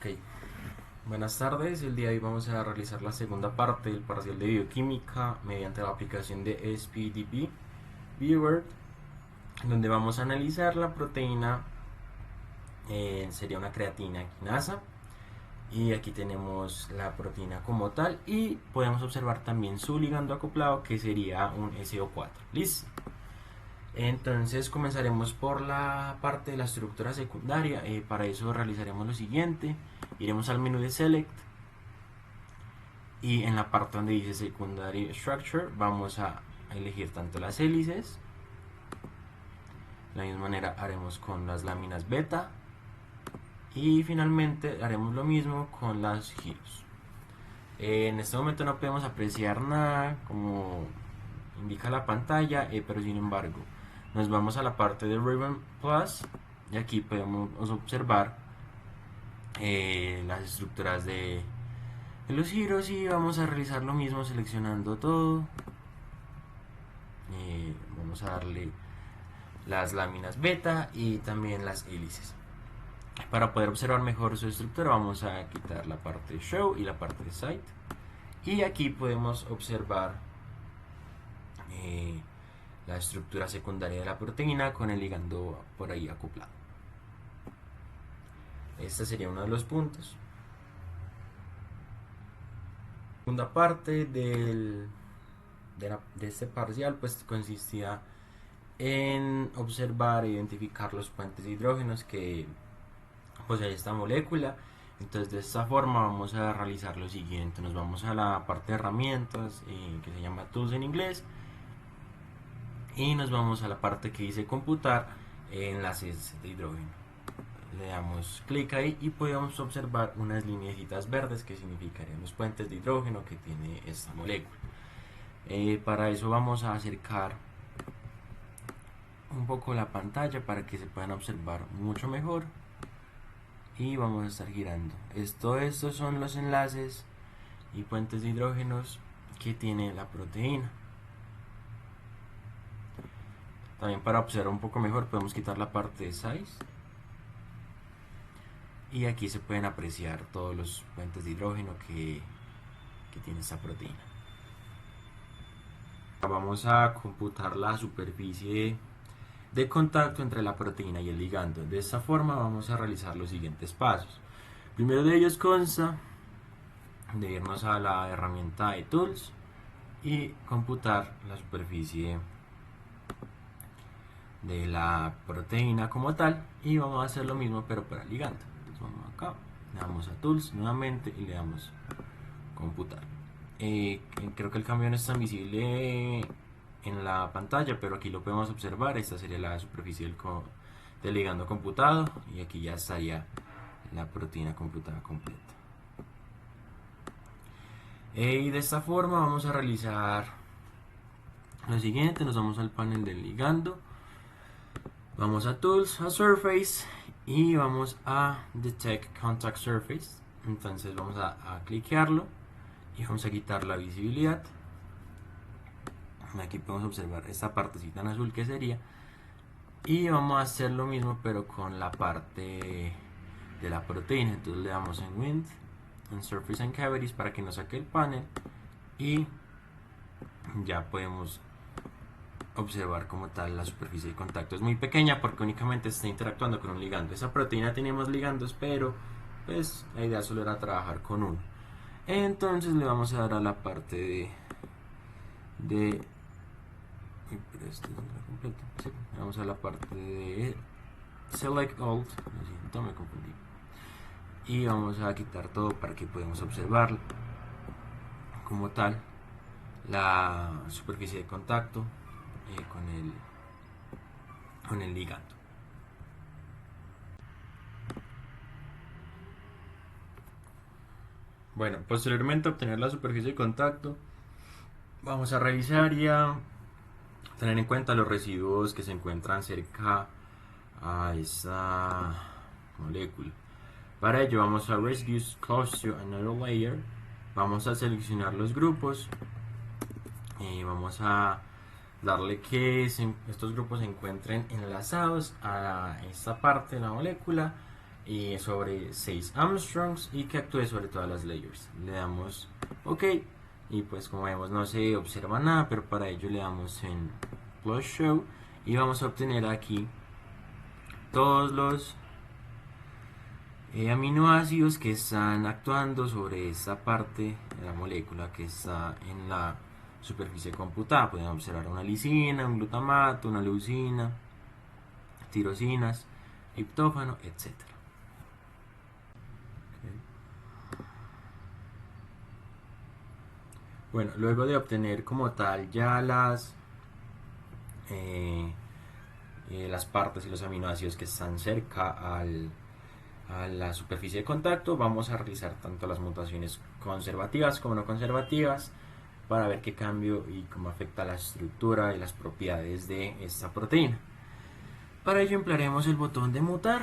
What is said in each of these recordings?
Ok, buenas tardes. El día de hoy vamos a realizar la segunda parte del parcial de bioquímica mediante la aplicación de SPDB Viewer, donde vamos a analizar la proteína, sería una creatina quinasa. Y aquí tenemos la proteína como tal y podemos observar también su ligando acoplado, que sería un SO4. ¿Listo? Entonces comenzaremos por la parte de la estructura secundaria. Para eso realizaremos lo siguiente: iremos al menú de Select y en la parte donde dice Secondary Structure vamos a elegir tanto las hélices. De la misma manera haremos con las láminas beta y finalmente haremos lo mismo con los giros. En este momento no podemos apreciar nada como indica la pantalla, pero sin embargo nos vamos a la parte de Ribbon Plus y aquí podemos observar las estructuras de los giros, y vamos a realizar lo mismo seleccionando todo. Vamos a darle las láminas beta y también las hélices. Para poder observar mejor su estructura vamos a quitar la parte de show y la parte de site, y aquí podemos observar la estructura secundaria de la proteína con el ligando por ahí acoplado. Este sería uno de los puntos. La segunda parte de este parcial pues consistía en observar e identificar los puentes de hidrógenos que posee esta molécula. Entonces de esta forma vamos a realizar lo siguiente: nos vamos a la parte de herramientas, que se llama Tools en inglés, y nos vamos a la parte que dice computar enlaces de hidrógeno. Le damos clic ahí y podemos observar unas lineecitas verdes que significarían los puentes de hidrógeno que tiene esta molécula. Para eso vamos a acercar un poco la pantalla para que se puedan observar mucho mejor, y vamos a estar girando. Estos son los enlaces y puentes de hidrógenos que tiene la proteína. También, para observar un poco mejor, podemos quitar la parte de size y aquí se pueden apreciar todos los puentes de hidrógeno que tiene esta proteína. Vamos a computar la superficie de contacto entre la proteína y el ligando. De esta forma vamos a realizar los siguientes pasos. Primero de ellos consta de irnos a la herramienta de Tools y computar la superficie de la proteína como tal, y vamos a hacer lo mismo pero para el ligando. Entonces vamos acá, le damos a Tools nuevamente y le damos computar. Creo que el cambio no es tan visible en la pantalla, pero aquí lo podemos observar. Esta sería la superficie del ligando computado, y aquí ya estaría la proteína computada completa. Y de esta forma vamos a realizar lo siguiente: nos vamos al panel del ligando, vamos a Tools, a Surface y vamos a Detect Contact Surface. Entonces vamos a cliquearlo y vamos a quitar la visibilidad. Aquí podemos observar esta partecita en azul que sería, y vamos a hacer lo mismo pero con la parte de la proteína. Entonces le damos en Wind, en Surface and Cavities para que nos saque el panel, y ya podemos observar como tal la superficie de contacto. Es muy pequeña porque únicamente está interactuando con un ligando. Esa proteína tenía más ligandos, pero pues la idea solo era trabajar con uno. Entonces le vamos a dar a la parte pero esto no está completo. Sí, vamos a la parte de Select Alt, lo siento, me confundí, y vamos a quitar todo para que podamos observar como tal la superficie de contacto con el ligando. Bueno, posteriormente a obtener la superficie de contacto, vamos a revisar y a tener en cuenta los residuos que se encuentran cerca a esta molécula. Para ello vamos a Residues Close to Another Layer, vamos a seleccionar los grupos y vamos a darle que estos grupos se encuentren enlazados a esta parte de la molécula, sobre 6 Armstrongs y que actúe sobre todas las layers. Le damos OK y pues como vemos no se observa nada, pero para ello le damos en Plus Show y vamos a obtener aquí todos los aminoácidos que están actuando sobre esta parte de la molécula que está en la superficie computada. Pueden observar una lisina, un glutamato, una leucina, tirosinas, triptófano, etc. Bueno, luego de obtener como tal ya las partes y los aminoácidos que están cerca a la superficie de contacto, vamos a realizar tanto las mutaciones conservativas como no conservativas para ver qué cambio y cómo afecta la estructura y las propiedades de esta proteína. Para ello emplearemos el botón de mutar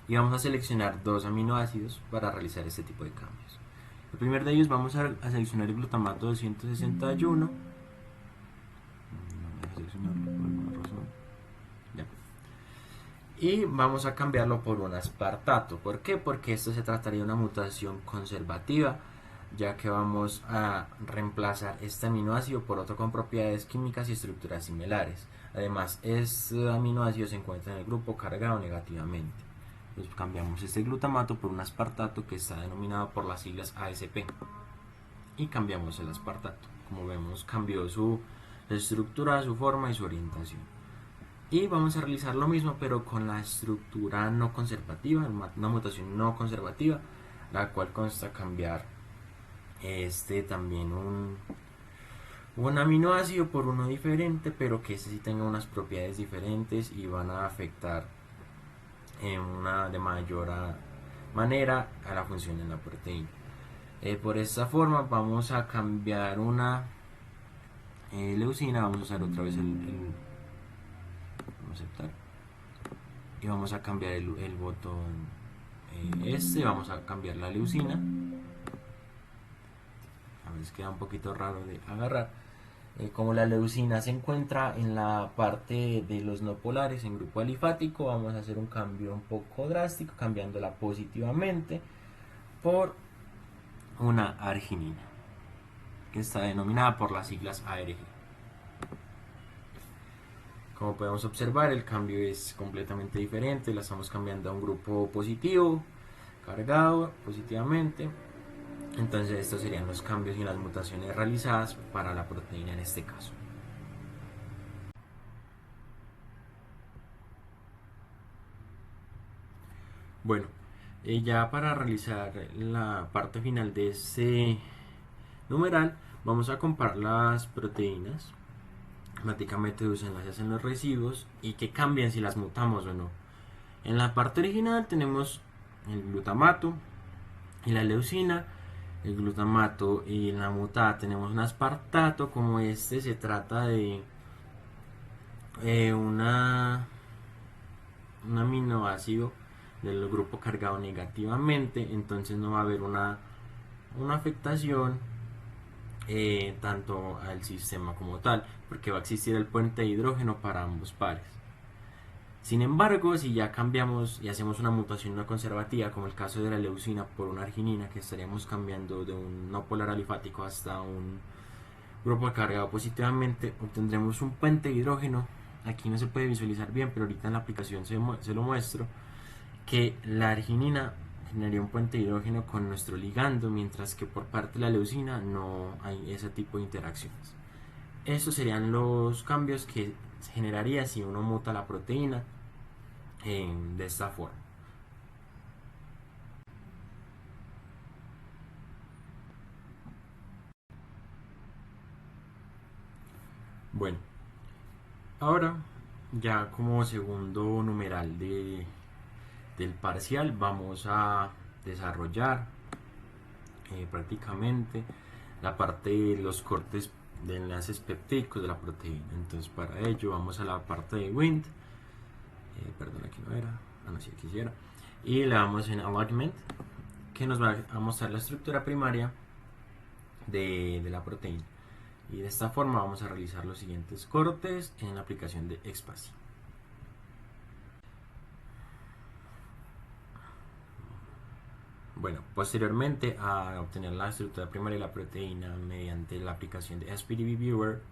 y vamos a seleccionar dos aminoácidos para realizar este tipo de cambios. El primer de ellos vamos a seleccionar el glutamato 261. Y vamos a cambiarlo por un aspartato. ¿Por qué? Porque esto se trataría de una mutación conservativa, ya que vamos a reemplazar este aminoácido por otro con propiedades químicas y estructuras similares. Además, este aminoácido se encuentra en el grupo cargado negativamente. Entonces cambiamos este glutamato por un aspartato que está denominado por las siglas ASP. Y cambiamos el aspartato. Como vemos, cambió su estructura, su forma y su orientación. Y vamos a realizar lo mismo pero con la estructura no conservativa, una mutación no conservativa, la cual consta cambiar también un aminoácido por uno diferente, pero que este sí tenga unas propiedades diferentes y van a afectar de mayor manera a la función de la proteína. Por esta forma vamos a cambiar una leucina, vamos a usar otra vez aceptar y vamos a cambiar el botón vamos a cambiar la leucina. A veces queda un poquito raro de agarrar. Como la leucina se encuentra en la parte de los no polares en grupo alifático, vamos a hacer un cambio un poco drástico, cambiándola positivamente por una arginina que está denominada por las siglas ARG. Como podemos observar, el cambio es completamente diferente. La estamos cambiando a un grupo positivo, cargado positivamente. Entonces estos serían los cambios y las mutaciones realizadas para la proteína en este caso. Bueno, ya para realizar la parte final de este numeral, vamos a comparar las proteínas. Automáticamente sus enlaces en los residuos y que cambian si las mutamos o no. En la parte original tenemos el glutamato y la leucina. El glutamato y la mutada tenemos un aspartato. Como este se trata de un aminoácido del grupo cargado negativamente, entonces no va a haber una afectación tanto al sistema como tal, porque va a existir el puente de hidrógeno para ambos pares. Sin embargo, si ya cambiamos y hacemos una mutación no conservativa, como el caso de la leucina por una arginina, que estaríamos cambiando de un no polar alifático hasta un grupo cargado positivamente, obtendremos un puente de hidrógeno. Aquí no se puede visualizar bien, pero ahorita en la aplicación se lo muestro, que la arginina generaría un puente de hidrógeno con nuestro ligando, mientras que por parte de la leucina no hay ese tipo de interacciones. Estos serían los cambios que se generaría si uno muta la proteína de esta forma. Bueno, ahora ya como segundo numeral del parcial vamos a desarrollar prácticamente la parte de los cortes de enlaces peptídicos de la proteína. Entonces para ello vamos a la parte de Wnt, perdón, aquí no era, no, si aquí sí era, y le damos en Alignment, que nos va a mostrar la estructura primaria de la proteína. Y de esta forma vamos a realizar los siguientes cortes en la aplicación de Expacy. Bueno, posteriormente a obtener la estructura primaria de la proteína mediante la aplicación de SPDB Viewer,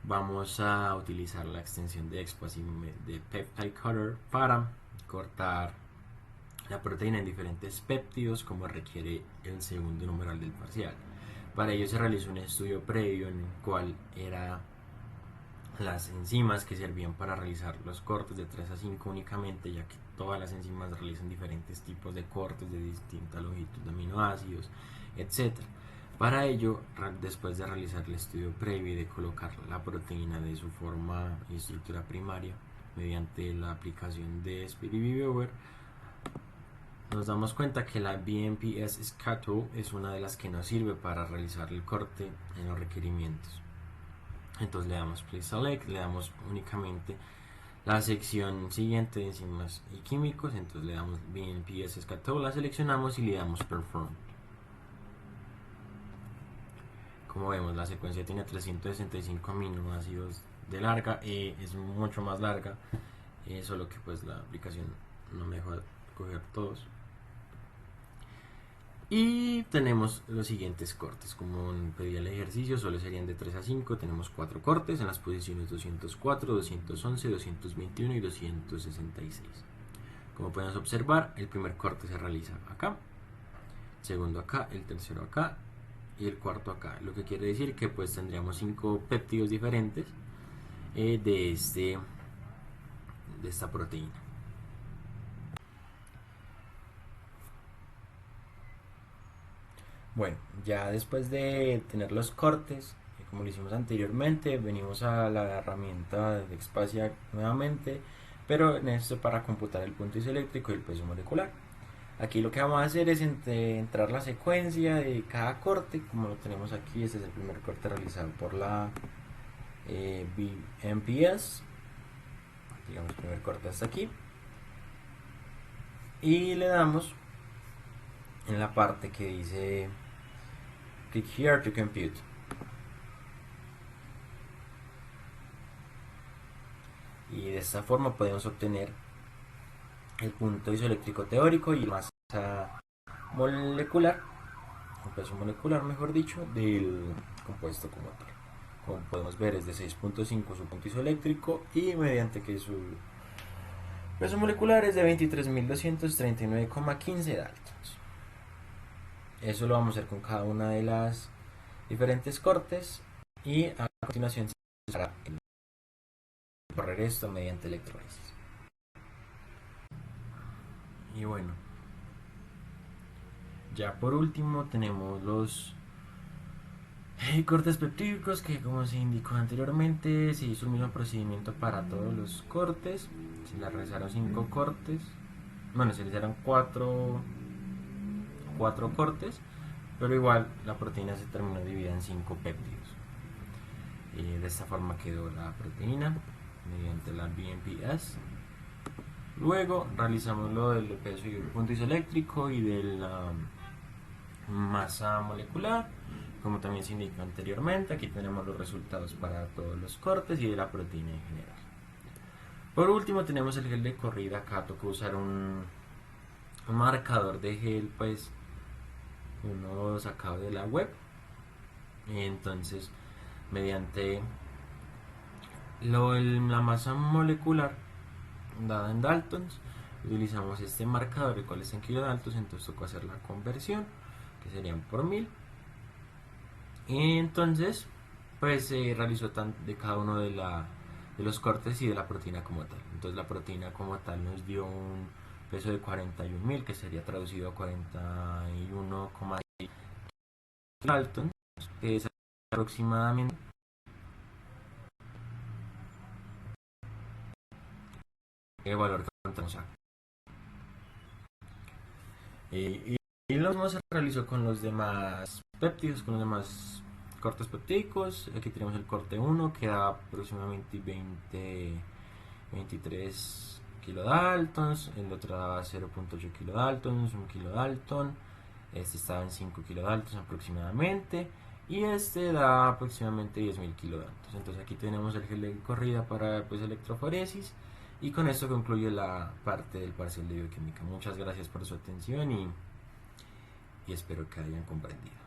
vamos a utilizar la extensión de EXPO de Peptide Cutter para cortar la proteína en diferentes péptidos como requiere el segundo numeral del parcial. Para ello se realizó un estudio previo en el cual era las enzimas que servían para realizar los cortes de 3 a 5 únicamente, ya que todas las enzimas realizan diferentes tipos de cortes de distinta longitud de aminoácidos, etc. Para ello, después de realizar el estudio previo y de colocar la proteína de su forma y estructura primaria mediante la aplicación de SPDB-Viewer, nos damos cuenta que la BMPS Scatol es una de las que nos sirve para realizar el corte en los requerimientos. Entonces le damos Please Select, le damos únicamente la sección siguiente de enzimas y químicos, entonces le damos BMPS Scatol, la seleccionamos y le damos Perform. Como vemos, la secuencia tiene 365 aminoácidos de larga, es mucho más larga, solo que pues la aplicación no me deja coger todos. Y tenemos los siguientes cortes, como pedía el ejercicio, solo serían de 3 a 5, tenemos 4 cortes en las posiciones 204, 211, 221 y 266. Como podemos observar, el primer corte se realiza acá, el segundo acá, el tercero acá y el cuarto acá, lo que quiere decir que pues tendríamos 5 péptidos diferentes de esta proteína. Bueno, ya después de tener los cortes, como lo hicimos anteriormente, venimos a la herramienta de Expasia nuevamente, pero en esto para computar el punto isoeléctrico y el peso molecular. Aquí lo que vamos a hacer es entrar la secuencia de cada corte, como lo tenemos aquí. Este es el primer corte realizado por la BMPS, digamos el primer corte hasta aquí, y le damos en la parte que dice Click here to compute. Y de esta forma podemos obtener el punto isoeléctrico teórico y la masa molecular, el peso molecular mejor dicho, del compuesto como tal. Como podemos ver es de 6.5 su punto isoeléctrico y mediante que su peso molecular es de 23.239,15 daltons. Eso lo vamos a hacer con cada una de las diferentes cortes y a continuación se hará correr esto mediante electrólisis. Y bueno, ya por último tenemos los cortes peptídicos, que como se indicó anteriormente se hizo el mismo procedimiento para todos los cortes. Se le realizaron 5 cortes, bueno, se realizaron 4 cortes, pero igual la proteína se terminó dividida en 5 péptidos. De esta forma quedó la proteína mediante la BMPS. Luego realizamos lo del peso y el punto isoeléctrico y de la masa molecular, como también se indicó anteriormente. Aquí tenemos los resultados para todos los cortes y de la proteína en general. Por último tenemos el gel de corrida. Acá tocó usar un marcador de gel, pues uno sacado de la web. Entonces mediante la masa molecular dada en daltons utilizamos este marcador, el cual está en kilodaltons, entonces tocó hacer la conversión, que serían por 1000. Y entonces pues se realizó de cada uno de los cortes y de la proteína como tal. Entonces la proteína como tal nos dio un peso de 41.000, que sería traducido a 41,6 daltons, que es aproximadamente el valor que encontramos acá. Y lo mismo se realizó con los demás péptidos, con los demás cortes peptídicos. Aquí tenemos el corte 1, que da aproximadamente 23 kilodaltons, el otro daba 0.8 kilodaltons, 1 kilodalton, este estaba en 5 kilodaltons aproximadamente, y este da aproximadamente 10.000 kilodaltons. Entonces aquí tenemos el gel de corrida para pues, electroforesis. Y con esto concluye la parte del parcial de bioquímica. Muchas gracias por su atención y y espero que hayan comprendido.